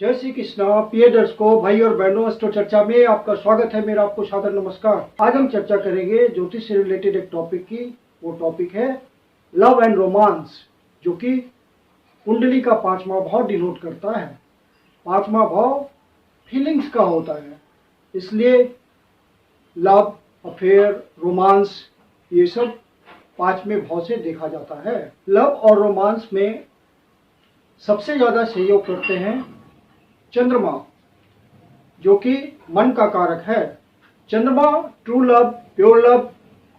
जय श्री कृष्णा प्रिय दर्शकों, भाई और बहनों, एस्ट्रो चर्चा में आपका स्वागत है। मेरा आपको सादर नमस्कार। आज हम चर्चा करेंगे ज्योतिष से रिलेटेड एक टॉपिक की। वो टॉपिक है लव एंड रोमांस, जो कि कुंडली का 5वां भाव डिनोट करता है। 5वां भाव फीलिंग्स का होता है, इसलिए लव, अफेयर, रोमांस ये सब 5वें भाव से देखा जाता है। लव और रोमांस में सबसे ज्यादा सहयोग करते हैं चंद्रमा, जो कि मन का कारक है। चंद्रमा ट्रू लव, प्योर लव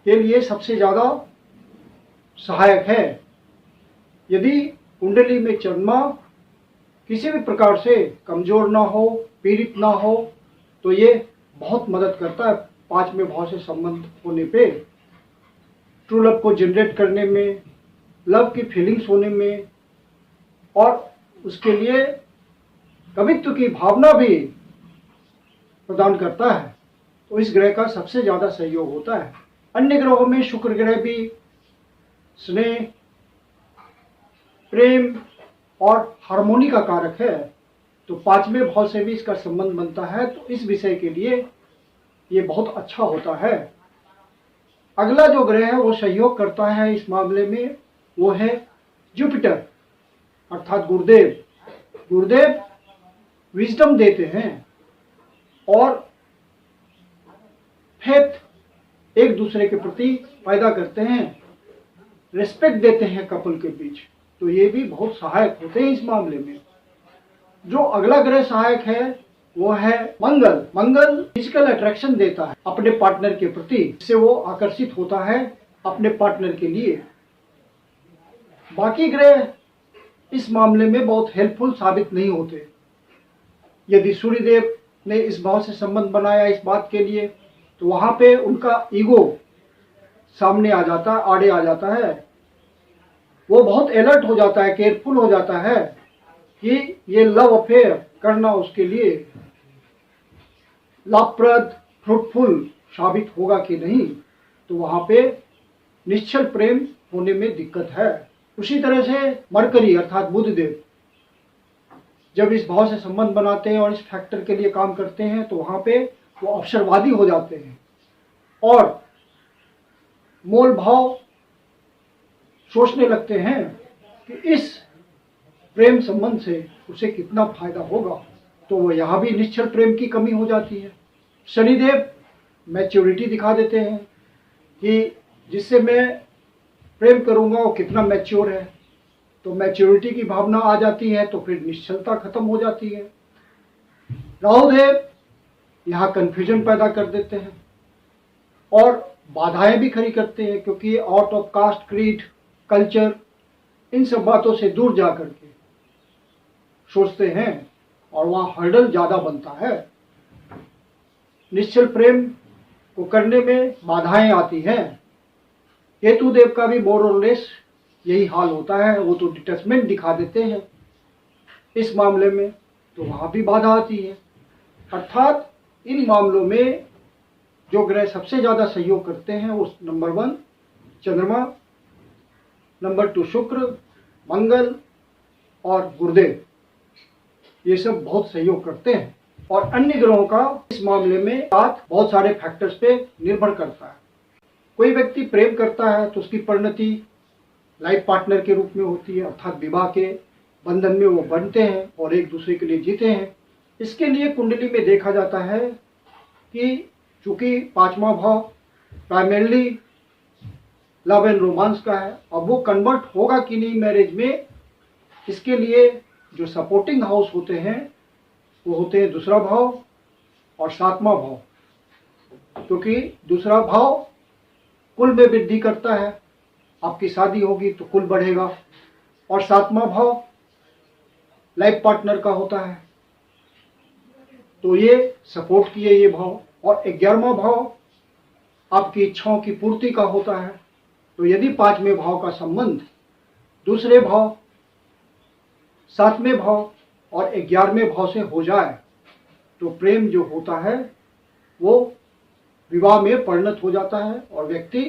के लिए सबसे ज्यादा सहायक है। यदि कुंडली में चंद्रमा किसी भी प्रकार से कमजोर ना हो, पीड़ित ना हो, तो ये बहुत मदद करता है 5वें भाव से संबंध होने पे, ट्रू लव को जनरेट करने में, लव की फीलिंग्स होने में, और उसके लिए कवित्व की भावना भी प्रदान करता है। तो इस ग्रह का सबसे ज्यादा सहयोग होता है। अन्य ग्रहों में शुक्र ग्रह भी स्नेह, प्रेम और हार्मोनी का कारक है, तो 5वें भाव से भी इसका संबंध बनता है। तो इस विषय के लिए ये बहुत अच्छा होता है। अगला जो ग्रह है वो सहयोग करता है इस मामले में, वो है जुपिटर अर्थात गुरुदेव। गुरुदेव विजडम देते हैं और फेथ एक दूसरे के प्रति पैदा करते हैं, रिस्पेक्ट देते हैं कपल के बीच। तो ये भी बहुत सहायक होते हैं इस मामले में। जो अगला ग्रह सहायक है वो है मंगल। मंगल फिजिकल अट्रैक्शन देता है अपने पार्टनर के प्रति, इससे वो आकर्षित होता है अपने पार्टनर के लिए। बाकी ग्रह इस मामले में बहुत हेल्पफुल साबित नहीं होते। यदि सूर्यदेव ने इस भाव से संबंध बनाया इस बात के लिए, तो वहां पे उनका ईगो सामने आ जाता है, आड़े आ जाता है। वो बहुत अलर्ट हो जाता है, केयरफुल हो जाता है कि ये लव अफेयर करना उसके लिए लाभप्रद, फ्रूटफुल साबित होगा कि नहीं। तो वहां पे निश्चल प्रेम होने में दिक्कत है। उसी तरह से मरकरी अर्थात बुधदेव जब इस भाव से संबंध बनाते हैं और इस फैक्टर के लिए काम करते हैं, तो वहां पे वो अवसरवादी हो जाते हैं और मोल भाव सोचने लगते हैं कि इस प्रेम संबंध से उसे कितना फायदा होगा। तो वो यहाँ भी निश्चल प्रेम की कमी हो जाती है। शनिदेव मैच्योरिटी दिखा देते हैं कि जिससे मैं प्रेम करूंगा वो कितना मैच्योर है, तो मैच्योरिटी की भावना आ जाती है, तो फिर निश्चलता खत्म हो जाती है। राहुदेव यहाँ कंफ्यूजन पैदा कर देते हैं और बाधाएं भी खड़ी करते हैं, क्योंकि out of caste, creed, culture, इन सब बातों से दूर जा करके सोचते हैं और वहाँ हर्डल ज्यादा बनता है। निश्चल प्रेम को करने में बाधाएं आती हैं। केतुदेव का भी मोर और लेस यही हाल होता है। वो तो डिटैचमेंट दिखा देते हैं इस मामले में, तो वहां भी बाधा आती है। अर्थात इन मामलों में जो ग्रह सबसे ज्यादा सहयोग करते हैं वो नंबर 1 चंद्रमा, नंबर 2 शुक्र, मंगल और गुरुदेव, ये सब बहुत सहयोग करते हैं। और अन्य ग्रहों का इस मामले में साथ बहुत सारे फैक्टर्स पे निर्भर करता है। कोई व्यक्ति प्रेम करता है तो उसकी परिणति लाइफ पार्टनर के रूप में होती है, अर्थात विवाह के बंधन में वो बनते हैं और एक दूसरे के लिए जीते हैं। इसके लिए कुंडली में देखा जाता है कि चूंकि 5वां भाव प्राइमरली लव एंड रोमांस का है, अब वो कन्वर्ट होगा कि नहीं मैरिज में, इसके लिए जो सपोर्टिंग हाउस होते हैं वो होते हैं दूसरा भाव और 7वां भाव, क्योंकि दूसरा भाव कुल में वृद्धि करता है। आपकी शादी होगी तो कुल बढ़ेगा। और 7वां भाव लाइफ पार्टनर का होता है, तो ये सपोर्ट किए ये भाव। और 11वां भाव आपकी इच्छाओं की पूर्ति का होता है। तो यदि 5वें भाव का संबंध दूसरे भाव, 7वें भाव और 11वें भाव से हो जाए, तो प्रेम जो होता है वो विवाह में परिणत हो जाता है और व्यक्ति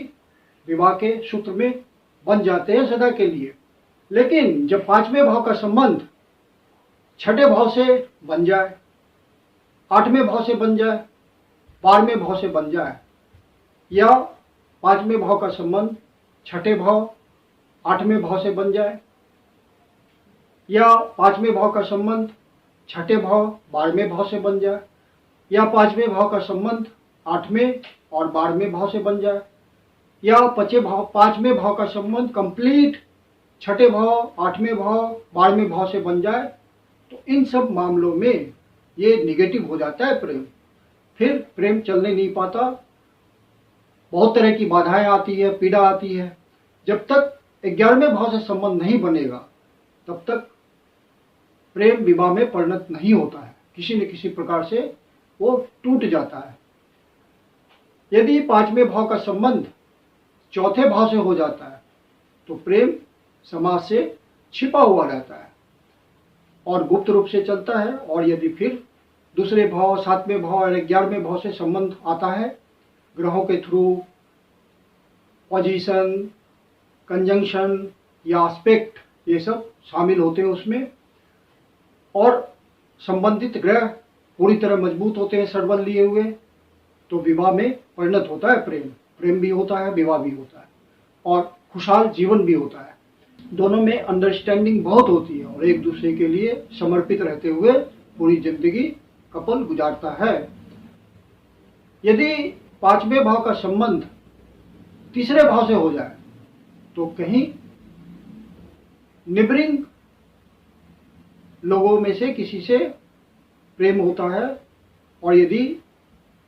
विवाह के सूत्र में बन जाते हैं सदा के लिए। लेकिन जब 5वें भाव का संबंध छठे भाव से बन जाए, आठवें भाव से बन जाए, 12वें भाव से बन जाए, या 5वें भाव का संबंध छठे भाव 8वें भाव से बन जाए, या 5वें भाव का संबंध छठे भाव 12वें भाव से बन जाए, या 5वें भाव का संबंध 8वें और 12वें भाव से बन जाए, या 5वें भाव का संबंध कंप्लीट छठे भाव 8वें भाव 12वें भाव से बन जाए, तो इन सब मामलों में ये निगेटिव हो जाता है प्रेम। फिर प्रेम चलने नहीं पाता, बहुत तरह की बाधाएं आती है, पीड़ा आती है। जब तक 11वें भाव से संबंध नहीं बनेगा तब तक प्रेम विवाह में परिणत नहीं होता है, किसी न किसी प्रकार से वो टूट जाता है। यदि 5वें भाव का संबंध चौथे भाव से हो जाता है तो प्रेम समाज से छिपा हुआ रहता है और गुप्त रूप से चलता है। और यदि फिर दूसरे भाव, 7वें भाव और 11वें भाव से संबंध आता है, ग्रहों के थ्रू, पोजीशन, कंजंक्शन या एस्पेक्ट, ये सब शामिल होते हैं उसमें, और संबंधित ग्रह पूरी तरह मजबूत होते हैं सरबल लिए हुए, तो विवाह में परिणत होता है प्रेम। प्रेम भी होता है, विवाह भी होता है, और खुशहाल जीवन भी होता है। दोनों में अंडरस्टैंडिंग बहुत होती है और एक दूसरे के लिए समर्पित रहते हुए पूरी जिंदगी कपल गुजारता है। यदि 5वें भाव का संबंध तीसरे भाव से हो जाए तो कहीं निबरिंग लोगों में से किसी से प्रेम होता है, और यदि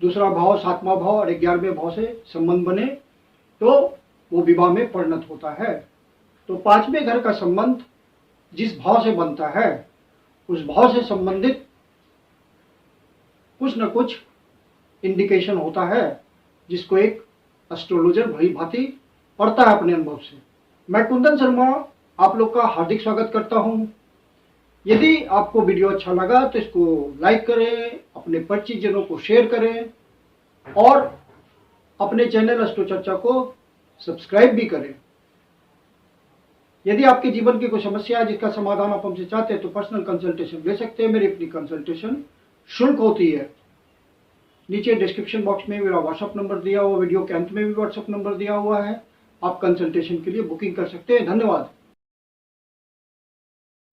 दूसरा भाव, 7वां भाव और 11वें भाव से संबंध बने तो वो विवाह में परिणत होता है। तो 5वें घर का संबंध जिस भाव से बनता है उस भाव से संबंधित कुछ न कुछ इंडिकेशन होता है, जिसको एक एस्ट्रोलॉजर भली भांति पढ़ता है अपने अनुभव से। मैं कुंदन शर्मा आप लोग का हार्दिक स्वागत करता हूं। यदि आपको वीडियो अच्छा लगा तो इसको लाइक करें, अपने परिचितजनों को शेयर करें और अपने चैनल एस्ट्रो चर्चा को सब्सक्राइब भी करें। यदि आपके जीवन की कोई समस्या है जिसका समाधान आप हमसे चाहते हैं तो पर्सनल कंसल्टेशन ले सकते हैं। मेरी अपनी कंसल्टेशन शुल्क होती है। नीचे डिस्क्रिप्शन बॉक्स में मेरा व्हाट्सएप नंबर दिया हुआ, वीडियो के अंत में भी व्हाट्सएप नंबर दिया हुआ है। आप कंसल्टेशन के लिए बुकिंग कर सकते हैं। धन्यवाद।